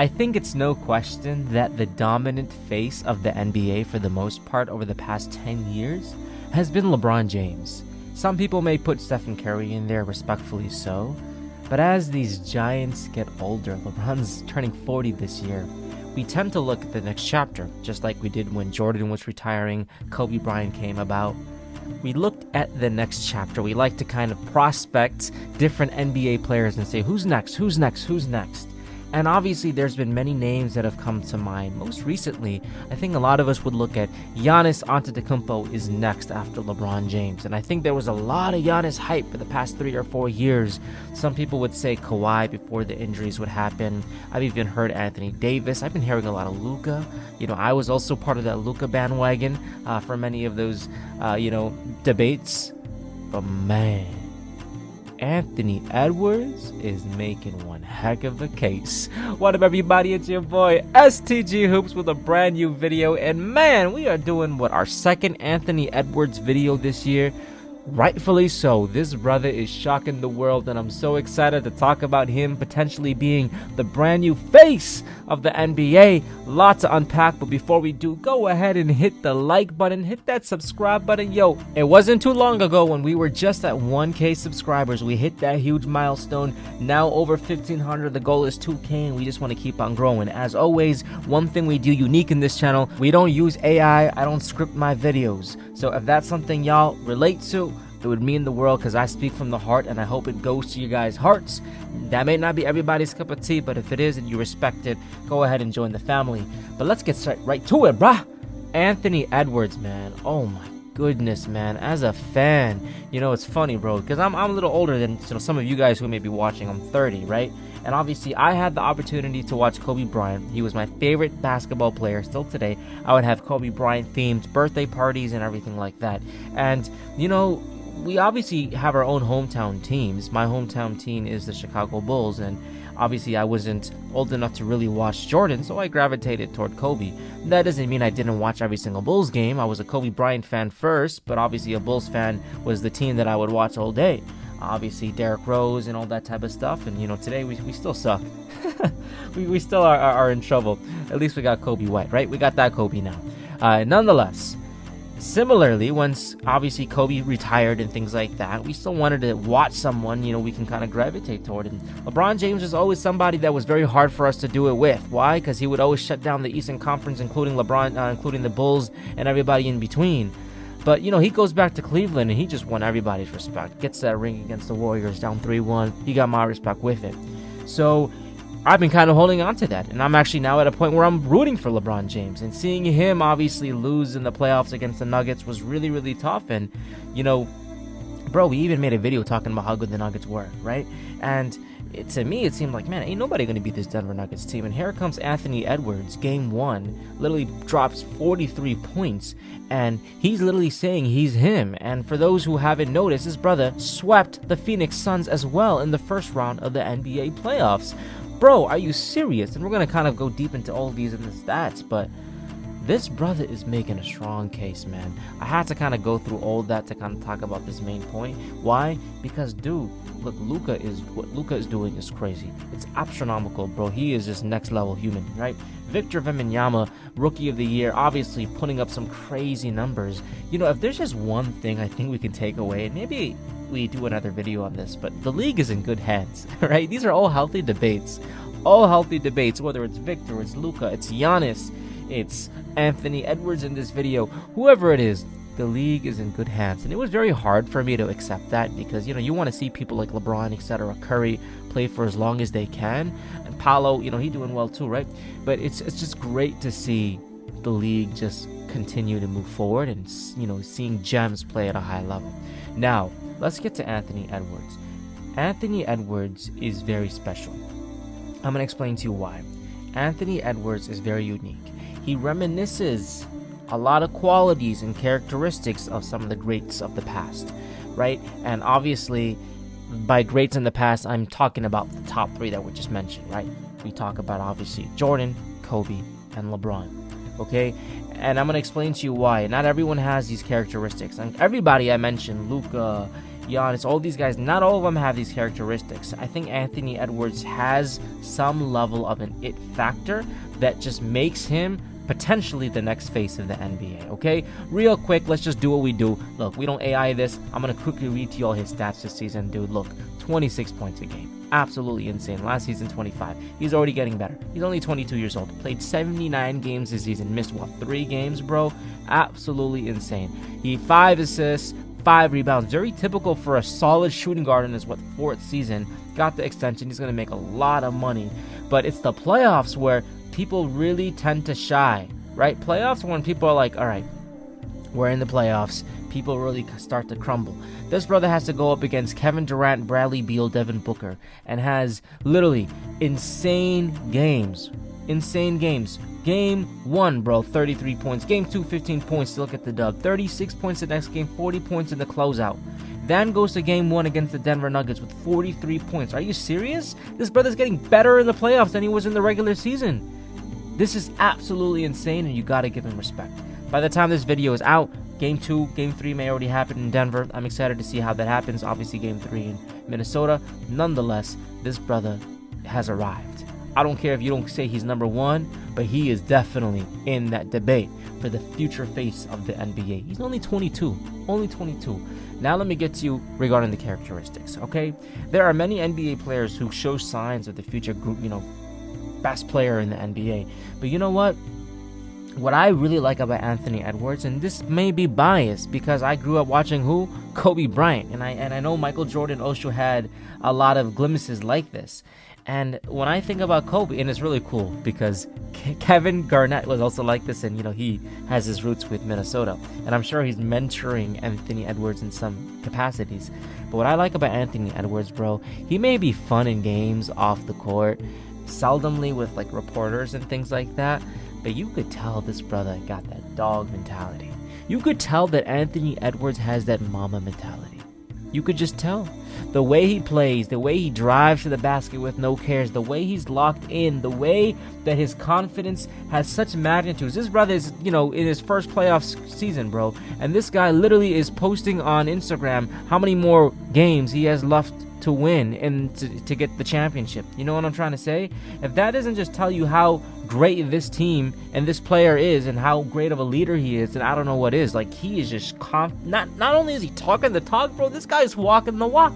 I think it's no question that the dominant face of the NBA for the most part over the past 10 years has been LeBron James. Some people may put Stephen Curry in there, respectfully so, but as these giants get older, LeBron's turning 40 this year, we tend to look at the next chapter, just like we did when Jordan was retiring, Kobe Bryant came about. We looked at the next chapter. We like to kind of prospect different NBA players and say, who's next, who's next, who's next? And obviously there's been many names that have come to mind. Most recently, I think a lot of us would look at Giannis Antetokounmpo is next after LeBron James. And I think there was a lot of Giannis hype for the past 3 or 4 years. Some people would say Kawhi before the injuries would happen. I've even heard Anthony Davis. I've been hearing a lot of Luka. I was also part of that Luka bandwagon for many of those, debates. But man, Anthony Edwards is making one heck of a case. What up, everybody? It's your boy STG Hoops with a brand new video, and man, we are doing our second Anthony Edwards video this year. Rightfully so. This brother is shocking the world, and I'm so excited to talk about him potentially being the brand new face of the NBA. Lot to unpack, but before we do, go ahead and hit the like button, hit that subscribe button. Yo, it wasn't too long ago when we were just at 1K subscribers. We hit that huge milestone. Now over 1,500. The goal is 2K, and we just want to keep on growing. As always, one thing we do unique in this channel, we don't use AI. I don't script my videos. So if that's something y'all relate to, it would mean the world, because I speak from the heart, and I hope it goes to you guys' hearts. That may not be everybody's cup of tea, but if it is and you respect it, go ahead and join the family. But let's get right to it, bruh. Anthony Edwards, man. Oh my goodness, man. As a fan, it's funny, bro, because I'm a little older than some of you guys who may be watching. I'm 30, right? And obviously, I had the opportunity to watch Kobe Bryant. He was my favorite basketball player. Still today, I would have Kobe Bryant themed birthday parties and everything like that. And, we obviously have our own hometown teams. My hometown team is the Chicago Bulls, and obviously I wasn't old enough to really watch Jordan, so I gravitated toward Kobe. That doesn't mean I didn't watch every single Bulls game. I was a Kobe Bryant fan first, but obviously a Bulls fan was the team that I would watch all day. Obviously Derrick Rose and all that type of stuff, and today we still suck. we still are in trouble. At least we got Kobe White, right? We got that Kobe now. Nonetheless, similarly, once obviously Kobe retired and things like that, we still wanted to watch someone, we can kind of gravitate toward. And LeBron James was always somebody that was very hard for us to do it with. Why? Because he would always shut down the Eastern Conference, including including the Bulls and everybody in between. But, he goes back to Cleveland and he just won everybody's respect. Gets that ring against the Warriors down 3-1. He got my respect with it. So I've been kind of holding on to that, and I'm actually now at a point where I'm rooting for LeBron James, and seeing him obviously lose in the playoffs against the Nuggets was really, really tough. And, bro, we even made a video talking about how good the Nuggets were, right? And to me, it seemed like, man, ain't nobody going to beat this Denver Nuggets team. And here comes Anthony Edwards, game 1, literally drops 43 points, and he's literally saying he's him. And for those who haven't noticed, his brother swept the Phoenix Suns as well in the first round of the NBA playoffs. Bro, are you serious? And we're going to kind of go deep into all of these in the stats, but this brother is making a strong case, man. I had to kind of go through all that to kind of talk about this main point. Why? Because, dude, look, what Luka is doing is crazy. It's astronomical, bro. He is just next level human, right? Victor Wembanyama, Rookie of the Year, obviously putting up some crazy numbers. If there's just one thing I think we can take away, and maybe we do another video on this, but the league is in good hands, right? These are all healthy debates. Whether it's Victor, it's Luka, it's Giannis, it's Anthony Edwards in this video, whoever it is, the league is in good hands. And it was very hard for me to accept that, because you want to see people like LeBron, etc., Curry play for as long as they can, and Paolo, he doing well too, right? But it's just great to see the league just continue to move forward, and seeing gems play at a high level. Now let's get to Anthony Edwards. Anthony Edwards is very special. I'm going to explain to you why. Anthony Edwards is very unique. He reminisces a lot of qualities and characteristics of some of the greats of the past, right? And obviously, by greats in the past, I'm talking about the top 3 that were just mentioned, right? We talk about, obviously, Jordan, Kobe, and LeBron, okay? And I'm going to explain to you why. Not everyone has these characteristics. And everybody I mentioned, Luka, Giannis, all these guys, not all of them have these characteristics. I think Anthony Edwards has some level of an it factor that just makes him potentially the next face of the NBA, okay? Real quick, let's just do what we do. Look, we don't AI this. I'm going to quickly read to you all his stats this season, dude. Look, 26 points a game. Absolutely insane. Last season, 25. He's already getting better. He's only 22 years old. Played 79 games this season. Missed, 3 games, bro? Absolutely insane. He 5 assists, 5 rebounds. Very typical for a solid shooting guard in his, 4th season. Got the extension. He's going to make a lot of money. But it's the playoffs where people really tend to shy, right? Playoffs when people are like, all right, we're in the playoffs. People really start to crumble. This brother has to go up against Kevin Durant, Bradley Beal, Devin Booker, and has literally insane games. Insane games. Game 1, bro, 33 points. Game 2, 15 points. Still get the dub. 36 points the next game, 40 points in the closeout. Then goes to game 1 against the Denver Nuggets with 43 points. Are you serious? This brother's getting better in the playoffs than he was in the regular season. This is absolutely insane, and you got to give him respect. By the time this video is out, Game 2, Game 3 may already happen in Denver. I'm excited to see how that happens. Obviously, Game 3 in Minnesota. Nonetheless, this brother has arrived. I don't care if you don't say he's number 1, but he is definitely in that debate for the future face of the NBA. He's only 22. Only 22. Now let me get to you regarding the characteristics, okay? There are many NBA players who show signs of the future group, best player in the NBA. But you know what? What I really like about Anthony Edwards, and this may be biased because I grew up watching who? Kobe Bryant. And I know Michael Jordan also had a lot of glimpses like this. And when I think about Kobe, and it's really cool because Kevin Garnett was also like this, and he has his roots with Minnesota. And I'm sure he's mentoring Anthony Edwards in some capacities. But what I like about Anthony Edwards, bro, he may be fun in games off the court, seldomly with like reporters and things like that, but you could tell this brother got that dog mentality. You could tell that Anthony Edwards has that Mamba mentality. You could just tell. The way he plays, the way he drives to the basket with no cares, the way he's locked in, the way that his confidence has such magnitudes. This brother is, in his first playoff season, bro, and this guy literally is posting on Instagram how many more games he has left to win and to get the championship. You know what I'm trying to say? If that doesn't just tell you how great this team and this player is and how great of a leader he is, then I don't know what is. Like, he is just not only is he talking the talk, bro, this guy's walking the walk.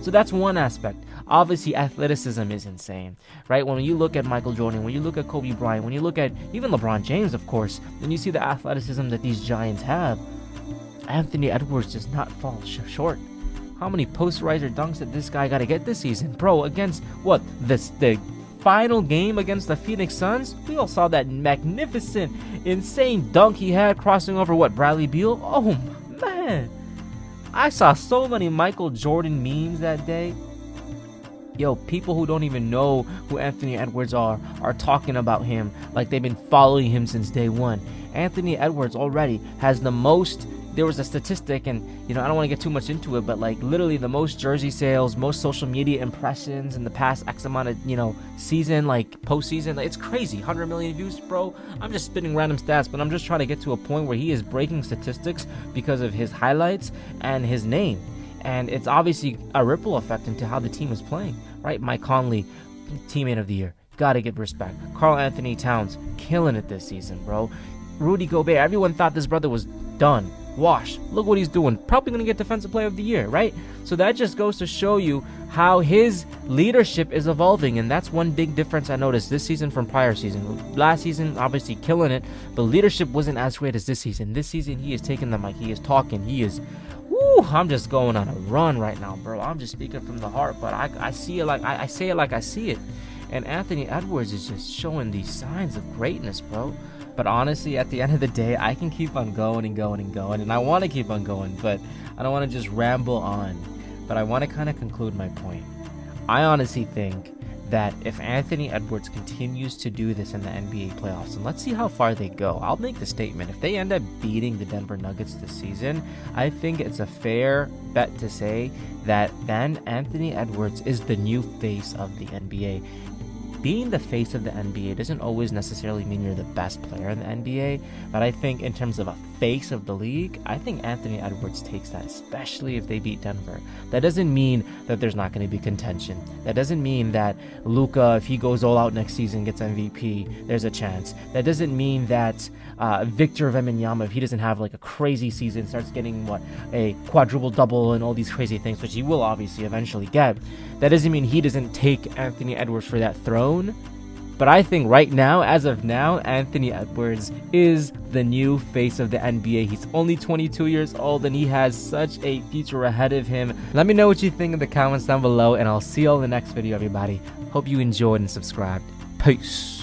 So that's one aspect. Obviously, athleticism is insane, right? When you look at Michael Jordan, when you look at Kobe Bryant, when you look at even LeBron James, of course, then you see the athleticism that these giants have. Anthony Edwards does not fall short. How many posterizer dunks did this guy got to get this season? Bro, against what? The final game against the Phoenix Suns? We all saw that magnificent, insane dunk he had crossing over Bradley Beal? Oh, man. I saw so many Michael Jordan memes that day. Yo, people who don't even know who Anthony Edwards are talking about him like they've been following him since day one. Anthony Edwards already has the most. There was a statistic, and I don't want to get too much into it, but like literally the most jersey sales, most social media impressions in the past X amount of season, like postseason. It's crazy. 100 million views, bro. I'm just spitting random stats, but I'm just trying to get to a point where he is breaking statistics because of his highlights and his name. And it's obviously a ripple effect into how the team is playing, right? Mike Conley, teammate of the year. Gotta give respect. Karl Anthony Towns, killing it this season, bro. Rudy Gobert, everyone thought this brother was done. Wash. Look what he's doing. Probably going to get Defensive Player of the Year, right? So that just goes to show you how his leadership is evolving, and that's one big difference I noticed this season from prior season. Last season, obviously killing it, but leadership wasn't as great as this season. This season, he is taking the mic. He is talking. He is... Woo! I'm just going on a run right now, bro. I'm just speaking from the heart, but I see it like... I say it like I see it. And Anthony Edwards is just showing these signs of greatness, bro. But honestly, at the end of the day, I can keep on going and going and going. And I want to keep on going, but I don't want to just ramble on. But I want to kind of conclude my point. I honestly think that if Anthony Edwards continues to do this in the NBA playoffs, and let's see how far they go, I'll make the statement. If they end up beating the Denver Nuggets this season, I think it's a fair bet to say that then Anthony Edwards is the new face of the NBA. being the face of the NBA doesn't always necessarily mean you're the best player in the NBA, but I think in terms of a face of the league, I think Anthony Edwards takes that, especially if they beat Denver. That doesn't mean that there's not going to be contention. That doesn't mean that Luka, if he goes all out next season, gets MVP, there's a chance. That doesn't mean that Victor Wembanyama, if he doesn't have like a crazy season, starts getting a quadruple double and all these crazy things, which he will obviously eventually get. That doesn't mean he doesn't take Anthony Edwards for that throne. But I think right now, as of now, Anthony Edwards is the new face of the NBA. He's only 22 years old and he has such a future ahead of him. Let me know what you think in the comments down below, and I'll see you all in the next video, everybody. Hope you enjoyed and subscribed. Peace.